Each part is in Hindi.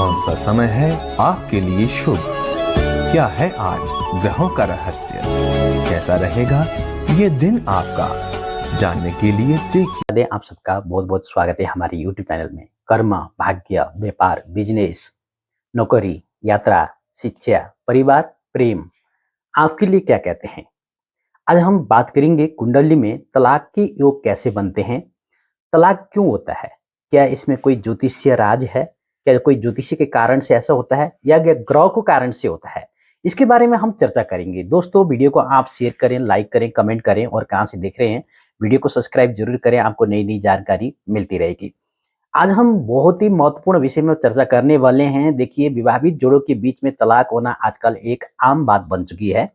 कौन सा समय है आपके लिए शुभ? क्या है आज ग्रहों का रहस्य? कैसा रहेगा ये दिन आपका? जानने के लिए देखिए। आप सबका बहुत बहुत स्वागत है हमारे YouTube चैनल में। कर्म, भाग्य, व्यापार, बिजनेस, नौकरी, यात्रा, शिक्षा, परिवार, प्रेम आपके लिए क्या कहते हैं? आज हम बात करेंगे कुंडली में तलाक के योग कैसे बनते हैं, तलाक क्यों होता है, क्या इसमें कोई ज्योतिषीय राज है, क्या कोई ज्योतिषी के कारण से ऐसा होता है या ग्रह के कारण से होता है, इसके बारे में हम चर्चा करेंगे। दोस्तों, वीडियो को आप शेयर करें, लाइक करें, कमेंट करें और कहां से देख रहे हैं वीडियो को सब्सक्राइब जरूर करें, आपको नई नई जानकारी मिलती रहेगी। आज हम बहुत ही महत्वपूर्ण विषय में चर्चा करने वाले हैं। देखिए, विवाहित जोड़ों के बीच में तलाक होना आजकल एक आम बात बन चुकी है।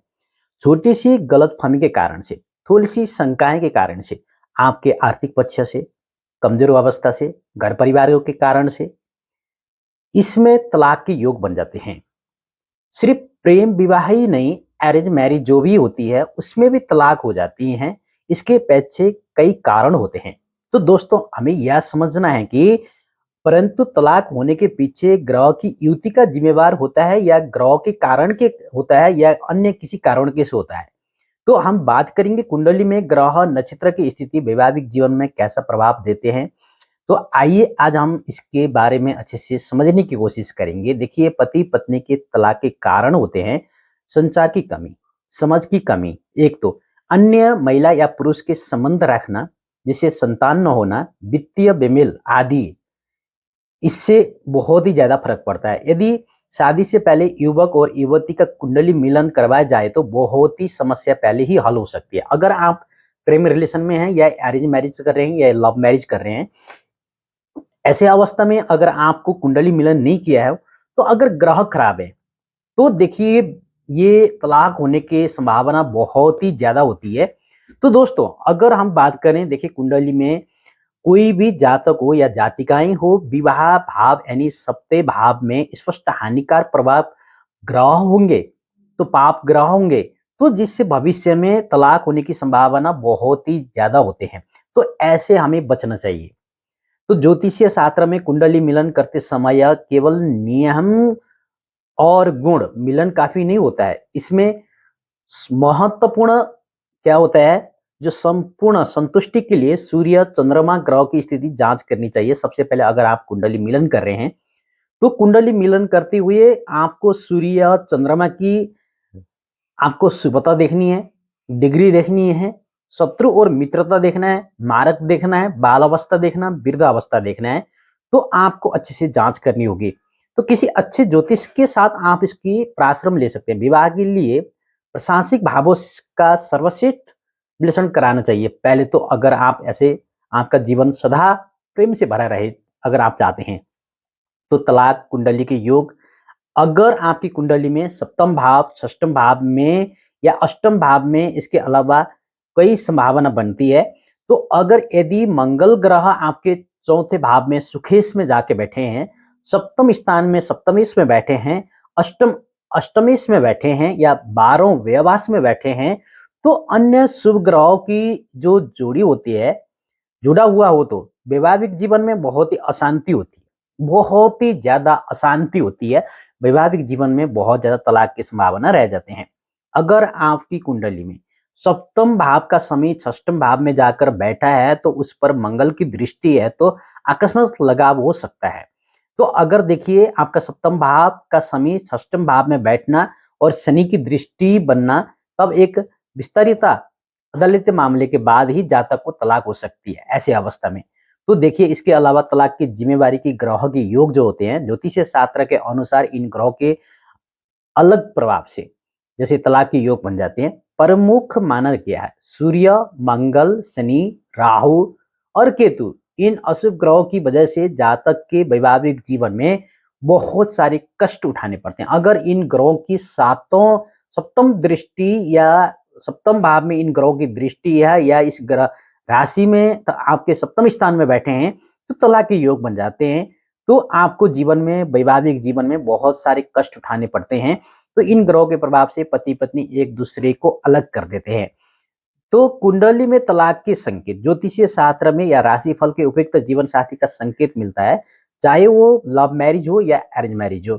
छोटी सी गलतफहमी के कारण से, थोड़ी सी शंकाएं के कारण से, आपके आर्थिक पक्ष से, कमजोर अवस्था से, घर परिवारों के कारण से इसमें तलाक के योग बन जाते हैं। सिर्फ प्रेम विवाह ही नहीं, अरेंज मैरिज जो भी होती है उसमें भी तलाक हो जाती हैं। इसके पीछे कई कारण होते हैं। तो दोस्तों, हमें यह समझना है कि परंतु तलाक होने के पीछे ग्रह की युति का जिम्मेवार होता है या ग्रह के कारण के होता है या अन्य किसी कारण के से होता है। तो हम बात करेंगे कुंडली में ग्रह नक्षत्र की स्थिति वैवाहिक जीवन में कैसा प्रभाव देते हैं। तो आइए आज हम इसके बारे में अच्छे से समझने की कोशिश करेंगे। देखिए, पति पत्नी के तलाक के कारण होते हैं संचार की कमी, समझ की कमी, एक तो अन्य महिला या पुरुष के संबंध रखना जिससे संतान न होना, वित्तीय बेमेल आदि, इससे बहुत ही ज्यादा फर्क पड़ता है। यदि शादी से पहले युवक और युवती का कुंडली मिलन करवाया जाए तो बहुत ही समस्या पहले ही हल हो सकती है। अगर आप प्रेम रिलेशन में हैं या अरेंज मैरिज कर रहे हैं या लव मैरिज कर रहे हैं, ऐसे अवस्था में अगर आपको कुंडली मिलन नहीं किया है, तो अगर ग्रह खराब है तो देखिए ये तलाक होने की संभावना बहुत ही ज्यादा होती है। तो दोस्तों, अगर हम बात करें, देखिए कुंडली में कोई भी जातक हो या जातिकाएं हो, विवाह भाव यानी सप्तम भाव में स्पष्ट हानिकार प्रभाव ग्रह होंगे, तो पाप ग्रह होंगे, तो जिससे भविष्य में तलाक होने की संभावना बहुत ही ज्यादा होते हैं। तो ऐसे हमें बचना चाहिए। तो ज्योतिषीय शास्त्र में कुंडली मिलन करते समय केवल नियम और गुण मिलन काफी नहीं होता है। इसमें महत्वपूर्ण क्या होता है, जो संपूर्ण संतुष्टि के लिए सूर्य चंद्रमा ग्रह की स्थिति जांच करनी चाहिए। सबसे पहले अगर आप कुंडली मिलन कर रहे हैं तो कुंडली मिलन करते हुए आपको सूर्य चंद्रमा की आपको शुभता देखनी है, डिग्री देखनी है, शत्रु और मित्रता देखना है, मारक देखना है, बाल अवस्था देखना, वृद्धावस्था देखना है। तो आपको अच्छे से जांच करनी होगी। तो किसी अच्छे ज्योतिष के साथ आप इसकी परामर्श ले सकते हैं। विवाह के लिए प्रशासनिक भावों का सर्वश्रेष्ठ विश्लेषण कराना चाहिए पहले तो। अगर आप ऐसे आपका जीवन सदा प्रेम से भरा रहे अगर आप चाहते हैं, तो तलाक कुंडली के योग अगर आपकी कुंडली में सप्तम भाव, षष्ठम भाव में या अष्टम भाव में, इसके अलावा कई संभावना बनती है। तो अगर यदि मंगल ग्रह आपके चौथे भाव में सुखेश में जाके बैठे हैं, सप्तम स्थान में सप्तमेश में बैठे हैं, अष्टम अष्टमेश में बैठे हैं या 12वें व्यवास में बैठे हैं, तो अन्य शुभ ग्रहों की जो जोड़ी होती है, जुड़ा हुआ हो, तो वैवाहिक जीवन में बहुत ही अशांति होती है, बहुत ही ज्यादा अशांति होती है। वैवाहिक जीवन में बहुत ज्यादा तलाक की संभावना रह जाते हैं। अगर आपकी कुंडली में सप्तम भाव का शनि षष्ठम भाव में जाकर बैठा है तो उस पर मंगल की दृष्टि है, तो आकस्मिक लगाव हो सकता है। तो अगर देखिए आपका सप्तम भाव का शनि षष्ठम भाव में बैठना और शनि की दृष्टि बनना, तब एक विस्तारित अदालती मामले के बाद ही जातक को तलाक हो सकती है ऐसी अवस्था में। तो देखिए, इसके अलावा तलाक की जिम्मेवारी की ग्रह के योग जो होते हैं, ज्योतिषीय शास्त्र के अनुसार इन ग्रहों के अलग प्रभाव से जैसे तलाक के योग बन जाते हैं। प्रमुख माना गया है सूर्य, मंगल, शनि, राहु और केतु। इन अशुभ ग्रहों की वजह से जातक के वैवाहिक जीवन में बहुत सारे कष्ट उठाने पड़ते हैं। अगर इन ग्रहों की सातों सप्तम दृष्टि या सप्तम भाव में इन ग्रहों की दृष्टि है या इस ग्रह राशि में आपके सप्तम स्थान में बैठे हैं, तो तलाक के योग बन जाते हैं। तो आपको जीवन में, वैवाहिक जीवन में बहुत सारे कष्ट उठाने पड़ते हैं। तो इन ग्रहों के प्रभाव से पति पत्नी एक दूसरे को अलग कर देते हैं। तो कुंडली में तलाक के संकेत ज्योतिषीय शास्त्र में या राशिफल के उपयुक्त जीवन साथी का संकेत मिलता है। चाहे वो लव मैरिज हो या अरेंज मैरिज हो।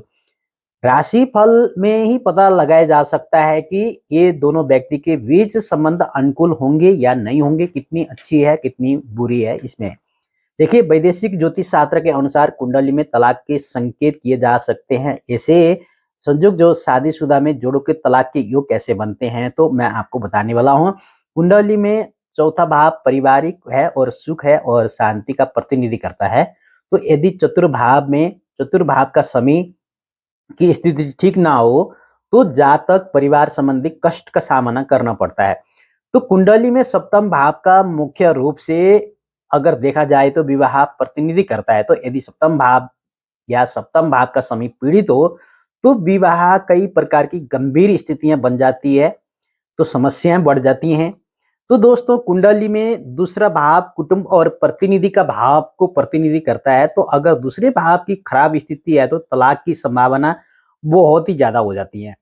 राशिफल में ही पता लगाया जा सकता है कि ये दोनों व्यक्ति के बीच संबंध अनुकूल होंगे या नहीं होंगे, कितनी अच्छी है कितनी बुरी है। इसमें देखिए, वैदेशिक ज्योतिष शास्त्र के अनुसार कुंडली में तलाक के संकेत किए जा सकते हैं। ऐसे संयोग जो शादीशुदा में जोड़ों के तलाक के योग कैसे बनते हैं, तो मैं आपको बताने वाला हूँ। कुंडली में चौथा भाव पारिवारिक है और सुख है और शांति का प्रतिनिधि करता है। तो यदि चतुर्भाव का शनि की स्थिति ठीक ना हो तो जातक परिवार संबंधी कष्ट का सामना करना पड़ता है। तो कुंडली में सप्तम भाव का मुख्य रूप से अगर देखा जाए तो विवाह प्रतिनिधि करता है। तो यदि सप्तम भाव का शनि पीड़ित हो तो विवाह कई प्रकार की गंभीर स्थितियां बन जाती है, तो समस्याएं बढ़ जाती हैं। तो दोस्तों, कुंडली में दूसरा भाव कुटुंब और प्रतिनिधि का भाव को प्रतिनिधि करता है। तो अगर दूसरे भाव की खराब स्थिति है तो तलाक की संभावना बहुत ही ज्यादा हो जाती है।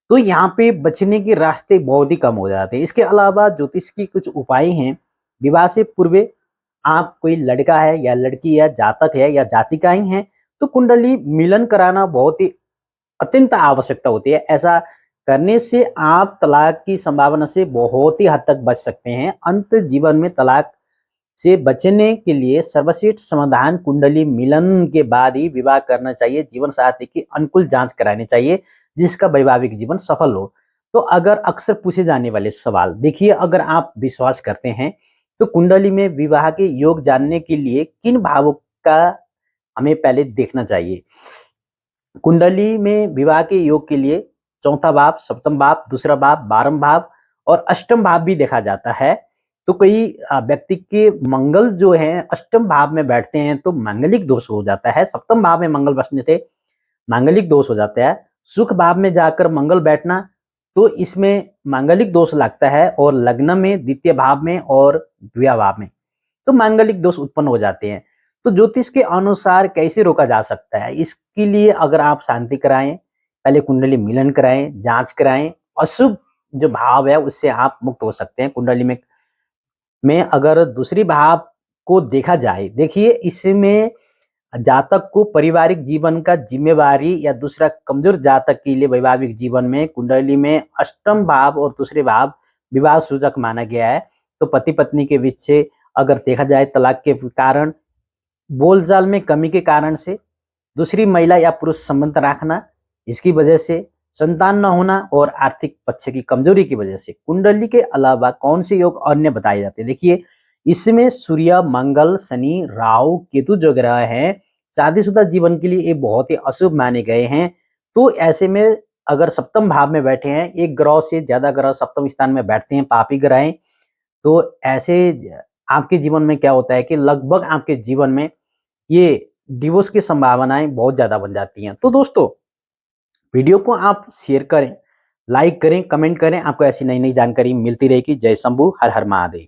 तो यहाँ पे बचने के रास्ते बहुत ही कम हो जाते हैं। इसके अलावा ज्योतिष की कुछ उपाय हैं। विवाह से पूर्व आप कोई लड़का है या लड़की या जातक है या जातिकाएं हैं तो कुंडली मिलन कराना बहुत ही अत्यंत आवश्यकता होती है। ऐसा करने से आप तलाक की संभावना से बहुत ही हद तक बच सकते हैं। अंत जीवन में तलाक से बचने के लिए सर्वश्रेष्ठ समाधान कुंडली मिलन के बाद ही विवाह करना चाहिए। जीवन साथी की अनुकूल जांच करानी चाहिए जिसका वैवाहिक जीवन सफल हो। तो अगर अक्सर पूछे जाने वाले सवाल देखिए, अगर आप विश्वास करते हैं तो कुंडली में विवाह के योग जानने के लिए किन भावों का हमें पहले देखना चाहिए। कुंडली में विवाह के योग के लिए चौथा भाव, सप्तम भाव, दूसरा भाव, 12वां भाव और अष्टम भाव भी देखा जाता है। तो कई व्यक्ति के मंगल जो है अष्टम भाव में बैठते हैं तो मांगलिक दोष हो जाता है। सप्तम भाव में मंगल बसने से मांगलिक दोष हो जाता है। सुख भाव में जाकर मंगल बैठना तो इसमें मांगलिक दोष लगता है, और लग्न में द्वितीय भाव में और द्वितीय भाव में तो मांगलिक दोष उत्पन्न हो जाते हैं। तो ज्योतिष के अनुसार कैसे रोका जा सकता है, इसके लिए अगर आप शांति कराएं, पहले कुंडली मिलन कराएं, जांच कराएं, अशुभ जो भाव है उससे आप मुक्त हो सकते हैं। कुंडली में अगर दूसरी भाव को देखा जाए, देखिए इसमें जातक को पारिवारिक जीवन का जिम्मेवारी या दूसरा कमजोर जातक के लिए वैवाहिक जीवन में कुंडली में अष्टम भाव और दूसरे भाव विवाह सूचक माना गया है। तो पति पत्नी के बीच से अगर देखा जाए तलाक के कारण, बोलचाल में कमी के कारण से, दूसरी महिला या पुरुष संबंध रखना इसकी वजह से, संतान न होना और आर्थिक पक्ष की कमजोरी की वजह से कुंडली के अलावा कौन से योग अन्य बताए जाते हैं। देखिए इसमें सूर्य, मंगल, शनि, राहु, केतु जो ग्रह हैं शादीशुदा जीवन के लिए ये बहुत ही अशुभ माने गए हैं। तो ऐसे में अगर सप्तम भाव में बैठे हैं, एक ग्रह से ज्यादा ग्रह सप्तम स्थान में बैठते हैं, पापी ग्रह हैं, तो ऐसे आपके जीवन में क्या होता है कि लगभग आपके जीवन में ये डिवोर्स की संभावनाएं बहुत ज्यादा बन जाती हैं। तो दोस्तों, वीडियो को आप शेयर करें, लाइक करें, कमेंट करें। आपको ऐसी नई नई जानकारी मिलती रहेगी। जय शंभू, हर हर महादेव।